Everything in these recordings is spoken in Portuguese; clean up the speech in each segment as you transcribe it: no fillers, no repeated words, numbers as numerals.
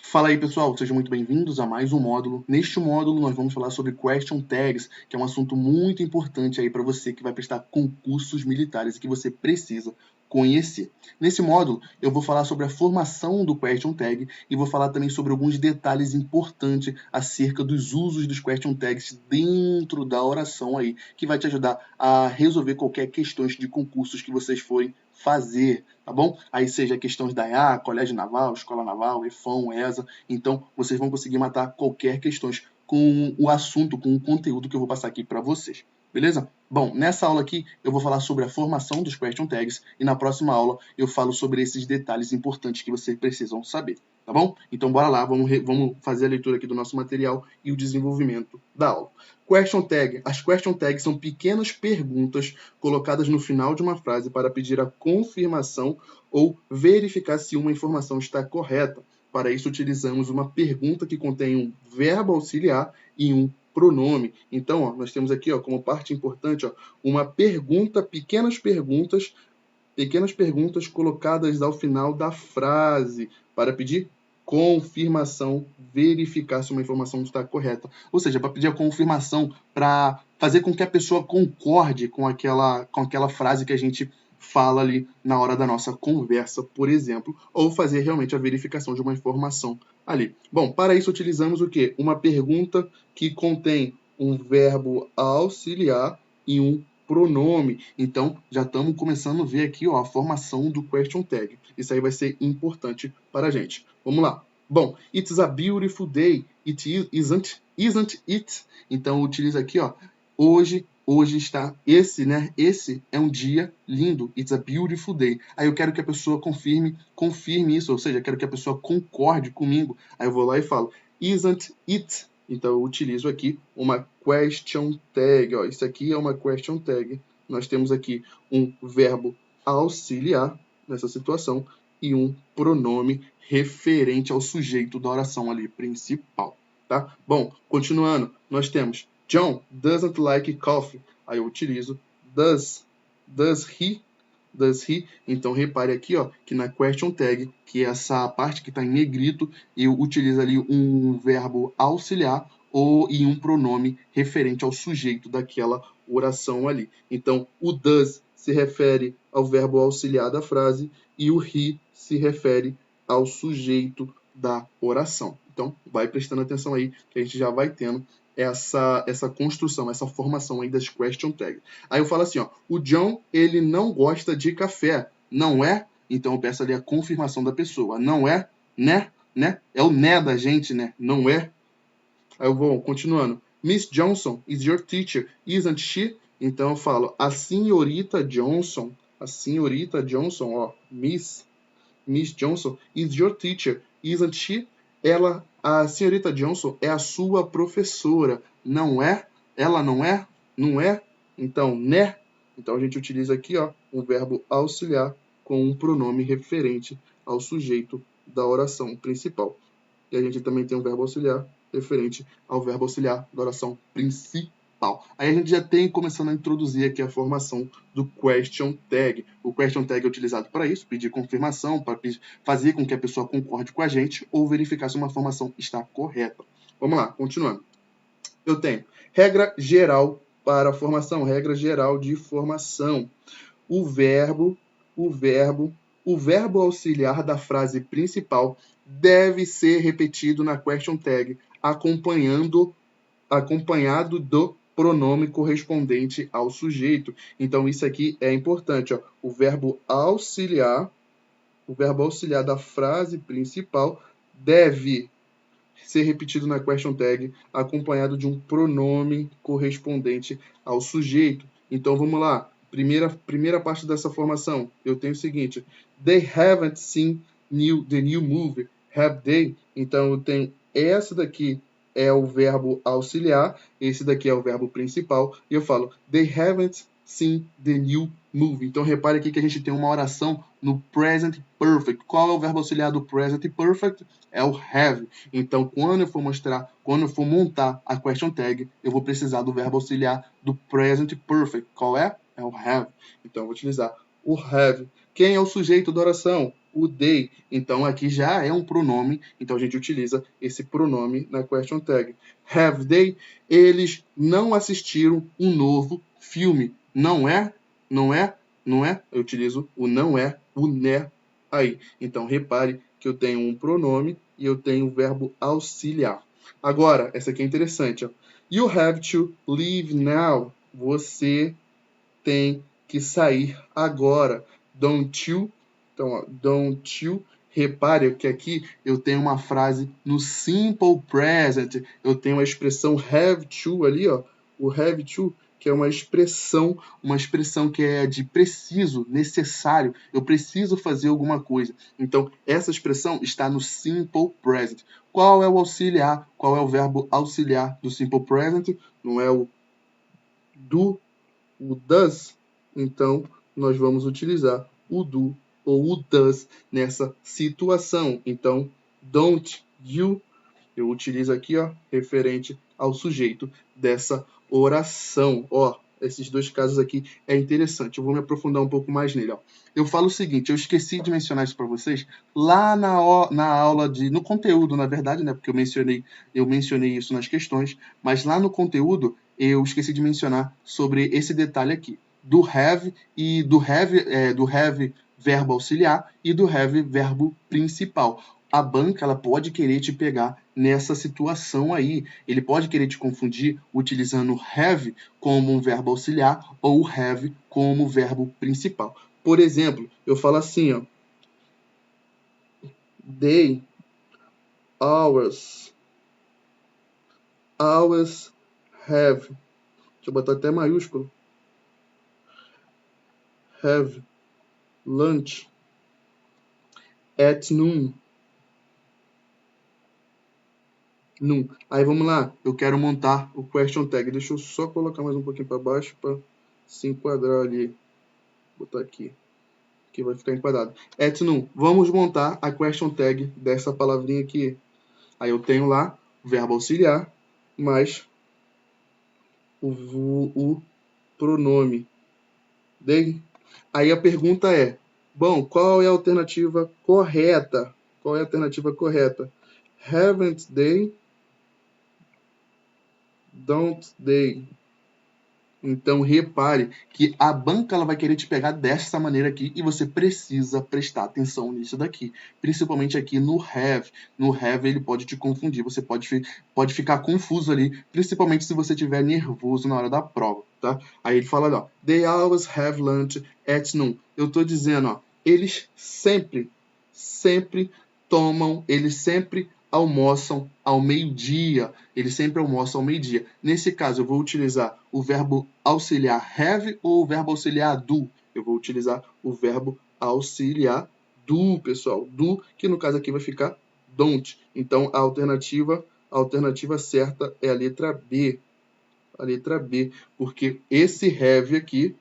Fala aí, pessoal, sejam muito bem-vindos a mais um módulo. Neste módulo, nós vamos falar sobre Question Tags, que é um assunto muito importante aí para você que vai prestar concursos militares e que você precisa conhecer. Nesse módulo, eu vou falar sobre a formação do Question Tag e vou falar também sobre alguns detalhes importantes acerca dos usos dos Question Tags dentro da oração aí, que vai te ajudar a resolver qualquer questões de concursos que vocês forem fazer, tá bom? Aí seja questões da EA, Colégio Naval, Escola Naval, EFON, ESA, então vocês vão conseguir matar qualquer questões com o assunto, com o conteúdo que eu vou passar aqui para vocês, beleza? Bom, nessa aula aqui eu vou falar sobre a formação dos Question Tags e na próxima aula eu falo sobre esses detalhes importantes que vocês precisam saber, tá bom? Então bora lá, vamos fazer a leitura aqui do nosso material e o desenvolvimento da aula. Question Tag. As Question Tags são pequenas perguntas colocadas no final de uma frase para pedir a confirmação ou verificar se uma informação está correta. Para isso, utilizamos uma pergunta que contém um verbo auxiliar e um pronome. Então, nós temos aqui, como parte importante, uma pergunta, pequenas perguntas colocadas ao final da frase para pedir confirmação, verificar se uma informação está correta. Ou seja, para pedir a confirmação, para fazer com que a pessoa concorde com aquela frase que a gente fala ali na hora da nossa conversa, por exemplo, ou fazer realmente a verificação de uma informação ali. Bom, para isso utilizamos o quê? Uma pergunta que contém um verbo auxiliar e um pronome. Então, já estamos começando a ver aqui a formação do question tag. Isso aí vai ser importante para a gente. Vamos lá. Bom, it's a beautiful day. It isn't it? Então, utiliza aqui, hoje está, esse é um dia lindo. It's a beautiful day. Aí eu quero que a pessoa confirme isso, ou seja, eu quero que a pessoa concorde comigo. Aí eu vou lá e falo, isn't it? Então, eu utilizo aqui uma question tag. Isso aqui é uma question tag. Nós temos aqui um verbo auxiliar nessa situação e um pronome referente ao sujeito da oração ali principal, tá? Bom, continuando, nós temos John doesn't like coffee. Aí eu utilizo does he. Então, repare aqui, que na question tag, que é essa parte que está em negrito, eu utilizo ali um verbo auxiliar e um pronome referente ao sujeito daquela oração ali. Então, o does se refere ao verbo auxiliar da frase e o he se refere ao sujeito da oração. Então, vai prestando atenção aí, que a gente já vai tendo essa construção, essa formação aí das question tags. Aí eu falo assim, o John, ele não gosta de café, não é? Então eu peço ali a confirmação da pessoa, não é? Né? É o né da gente, né? Não é? Aí eu vou continuando. Miss Johnson is your teacher, isn't she? Então eu falo, a senhorita Johnson, Miss Johnson is your teacher, isn't she? A senhorita Johnson é a sua professora, não é? Ela não é? Não é? Então, né? Então a gente utiliza aqui, um verbo auxiliar com um pronome referente ao sujeito da oração principal. E a gente também tem um verbo auxiliar referente ao verbo auxiliar da oração principal. Aí a gente já tem começando a introduzir aqui a formação do question tag. O question tag é utilizado para isso, pedir confirmação, para fazer com que a pessoa concorde com a gente ou verificar se uma formação está correta. Vamos lá, continuando. Eu tenho regra geral para a formação, regra geral de formação. O verbo auxiliar da frase principal deve ser repetido na question tag, acompanhado do pronome correspondente ao sujeito. Então, isso aqui é importante. O verbo auxiliar da frase principal deve ser repetido na question tag, acompanhado de um pronome correspondente ao sujeito. Então, vamos lá. Primeira parte dessa formação, eu tenho o seguinte. They haven't seen the new movie, have they? Então, eu tenho essa daqui é o verbo auxiliar, esse daqui é o verbo principal, e eu falo, they haven't seen the new movie. Então, repare aqui que a gente tem uma oração no present perfect. Qual é o verbo auxiliar do present perfect? É o have. Então, quando eu for montar a question tag, eu vou precisar do verbo auxiliar do present perfect. Qual é? É o have. Então, eu vou utilizar o have. Quem é o sujeito da oração? o they. Então, aqui já é um pronome, então a gente utiliza esse pronome na question tag. Have they? Eles não assistiram um novo filme. Não é? Não é? Não é? Eu utilizo o não é, o né aí. Então, repare que eu tenho um pronome e eu tenho o verbo auxiliar. Agora, essa aqui é interessante. Ó. You have to leave now. Você tem que sair agora. Don't you? Então, ó, don't you? Repare que aqui eu tenho uma frase no simple present. Eu tenho a expressão have to ali, ó. O have to, que é uma expressão que é de preciso, necessário. Eu preciso fazer alguma coisa. Então, essa expressão está no simple present. Qual é o auxiliar? Qual é o verbo auxiliar do simple present? Não é o do, o does? Então, nós vamos utilizar o do ou o does nessa situação. Então, don't you, eu utilizo aqui, ó, referente ao sujeito dessa oração. Ó, esses dois casos aqui é interessante. Eu vou me aprofundar um pouco mais nele. Ó. Eu falo o seguinte, eu esqueci de mencionar isso para vocês lá na aula no conteúdo, na verdade, né? Porque eu mencionei isso nas questões, mas lá no conteúdo eu esqueci de mencionar sobre esse detalhe aqui do have e do have verbo auxiliar e do have verbo principal. A banca ela pode querer te pegar nessa situação aí. Ele pode querer te confundir utilizando have como um verbo auxiliar ou have como verbo principal. Por exemplo, eu falo assim, ó, they always have, deixa eu botar até maiúsculo, have lunch at noon. Aí vamos lá, eu quero montar o question tag. Deixa eu só colocar mais um pouquinho para baixo para se enquadrar ali. Vou botar aqui, que vai ficar enquadrado. At noon. Vamos montar a question tag dessa palavrinha aqui. Aí eu tenho lá o verbo auxiliar mais o pronome they. Aí a pergunta é, bom, qual é a alternativa correta? Qual é a alternativa correta? Haven't they? Don't they? Então, repare que a banca ela vai querer te pegar dessa maneira aqui e você precisa prestar atenção nisso daqui. Principalmente aqui no have. No have ele pode te confundir, você pode ficar confuso ali, principalmente se você estiver nervoso na hora da prova, tá? Aí ele fala, ó, they always have lunch at noon. Eu tô dizendo, ó, eles sempre almoçam ao meio-dia. Eles sempre almoçam ao meio-dia. Nesse caso, eu vou utilizar o verbo auxiliar have ou o verbo auxiliar do? Eu vou utilizar o verbo auxiliar do, pessoal. Do, que no caso aqui vai ficar don't. Então, a alternativa certa é a letra B. A letra B. Porque esse have aqui,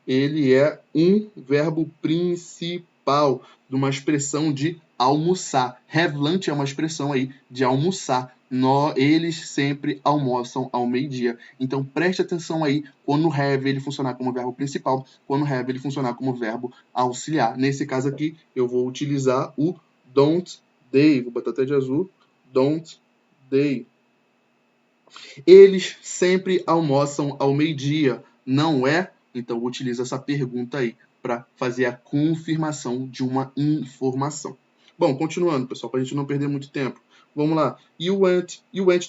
ele é um verbo principal de uma expressão de almoçar. Have lunch é uma expressão aí de almoçar. Eles sempre almoçam ao meio-dia. Então preste atenção aí quando o have ele funcionar como verbo principal, quando o have ele funcionar como verbo auxiliar. Nesse caso aqui, eu vou utilizar o don't they. Vou botar até de azul. Don't they. Eles sempre almoçam ao meio-dia, não é? Então, utiliza essa pergunta aí para fazer a confirmação de uma informação. Bom, continuando, pessoal, para a gente não perder muito tempo. Vamos lá. You went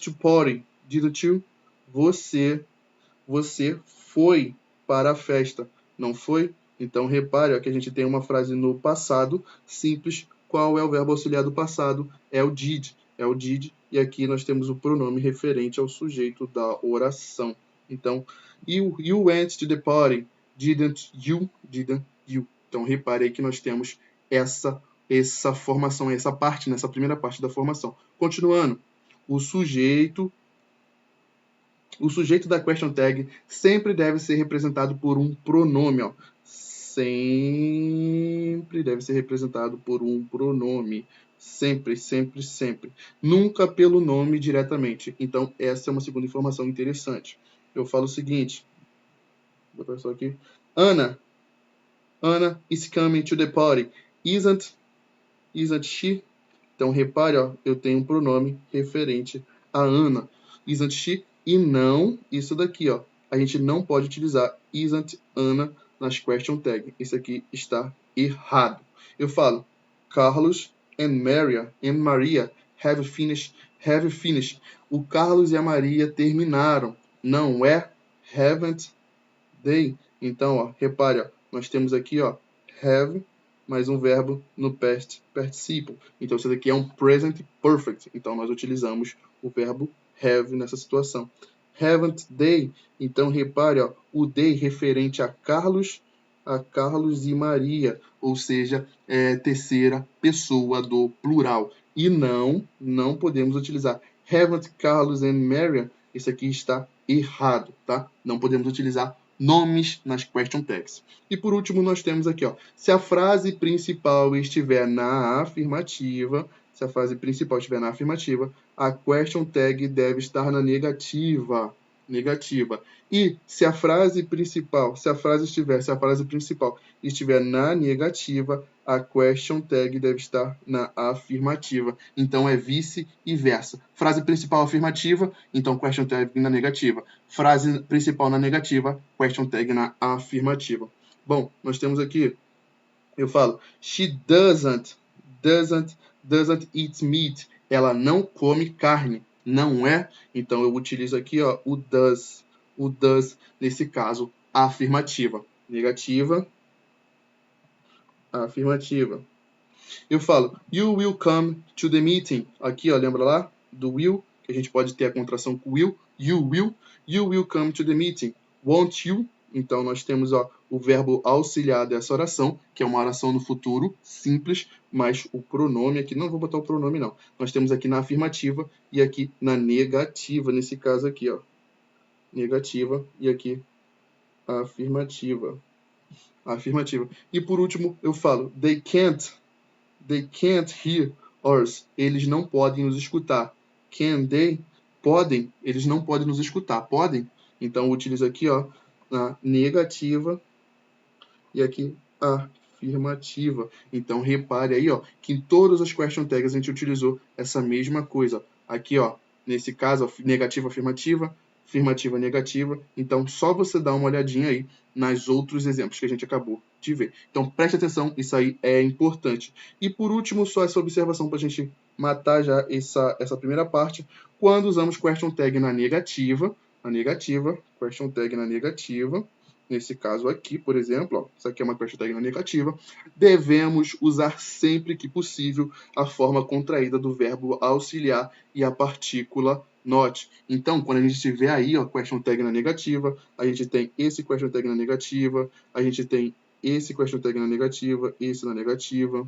to party, didn't you? Você foi para a festa, não foi? Então, repare ó, que a gente tem uma frase no passado simples. Qual é o verbo auxiliar do passado? É o did. É o did. E aqui nós temos o pronome referente ao sujeito da oração. Então, you went to the party. Didn't you? Didn't you? Então, repare aí que nós temos essa formação, essa parte, nessa primeira parte da formação. Continuando. O sujeito da question tag sempre deve ser representado por um pronome. Ó. Sempre deve ser representado por um pronome. Sempre, sempre, sempre. Nunca pelo nome diretamente. Então, essa é uma segunda informação interessante. Eu falo o seguinte. Vou botar só aqui. Ana, Anna is coming to the party. Isn't she? Então, repare, ó, eu tenho um pronome referente a Ana. Isn't she? E não isso daqui, ó. A gente não pode utilizar isn't Anna nas question tag. Isso aqui está errado. Eu falo, Carlos and Maria have finished. O Carlos e a Maria terminaram. Não é haven't they. Então, ó, repare, ó, nós temos aqui, ó, have mais um verbo no past participle. Então, isso daqui é um present perfect. Então, nós utilizamos o verbo have nessa situação. Haven't they? Então, repare, ó, o they referente a Carlos e Maria, ou seja, é terceira pessoa do plural. E não podemos utilizar haven't Carlos and Maria. Isso aqui está errado, tá? Não podemos utilizar nomes nas question tags. E por último, nós temos aqui, ó, se a frase principal estiver na afirmativa, a question tag deve estar na negativa. E se a frase principal estiver na negativa, a question tag deve estar na afirmativa. Então é vice e versa. Frase principal afirmativa, então question tag na negativa. Frase principal na negativa, question tag na afirmativa. Bom, nós temos aqui, eu falo, she doesn't eat meat. Ela não come carne. Não é? Então eu utilizo aqui, ó, o does, nesse caso, afirmativa. Negativa, afirmativa. Eu falo, you will come to the meeting. Aqui, ó, lembra lá do will, que a gente pode ter a contração com will. You will come to the meeting. Won't you? Então, nós temos, ó, o verbo auxiliar dessa oração, que é uma oração no futuro, simples, mas o pronome aqui, não vou botar o pronome não. Nós temos aqui na afirmativa e aqui na negativa, nesse caso aqui, ó. Negativa e aqui afirmativa. E por último, eu falo, they can't hear us. Eles não podem nos escutar. Can they? Podem. Eles não podem nos escutar. Podem? Então, eu utilizo aqui, ó, na negativa e aqui afirmativa. Então, repare aí, ó, que em todas as question tags a gente utilizou essa mesma coisa. Aqui, ó, nesse caso, negativa, afirmativa, afirmativa, negativa. Então, só você dá uma olhadinha aí nos outros exemplos que a gente acabou de ver. Então, preste atenção, isso aí é importante. E, por último, só essa observação para a gente matar já essa primeira parte. Quando usamos question tag na negativa, question tag na negativa, nesse caso aqui, por exemplo, ó, isso aqui é uma question tag na negativa, devemos usar sempre que possível a forma contraída do verbo auxiliar e a partícula not. Então, quando a gente tiver aí, ó, question tag na negativa, a gente tem esse question tag na negativa, a gente tem esse question tag na negativa, esse na negativa.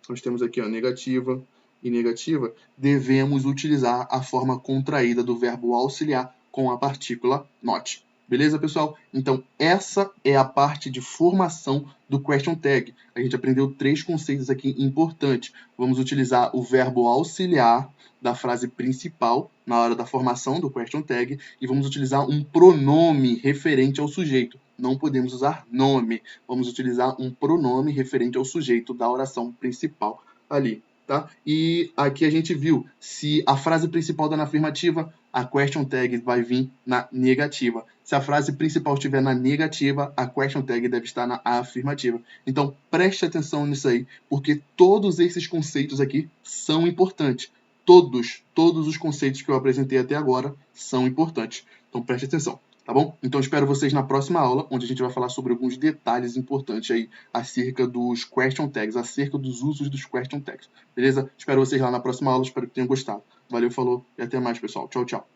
Nós temos aqui, ó, negativa e negativa. Devemos utilizar a forma contraída do verbo auxiliar com a partícula not. Beleza, pessoal? Então, essa é a parte de formação do question tag. A gente aprendeu 3 conceitos aqui importantes. Vamos utilizar o verbo auxiliar da frase principal na hora da formação do question tag e vamos utilizar um pronome referente ao sujeito. Não podemos usar nome. Vamos utilizar um pronome referente ao sujeito da oração principal ali. Tá? E aqui a gente viu, se a frase principal está na afirmativa, a question tag vai vir na negativa. Se a frase principal estiver na negativa, a question tag deve estar na afirmativa. Então, preste atenção nisso aí, porque todos esses conceitos aqui são importantes. Todos os conceitos que eu apresentei até agora são importantes. Então, preste atenção. Tá bom? Então, espero vocês na próxima aula, onde a gente vai falar sobre alguns detalhes importantes aí acerca dos question tags, acerca dos usos dos question tags. Beleza? Espero vocês lá na próxima aula, espero que tenham gostado. Valeu, falou e até mais, pessoal. Tchau, tchau.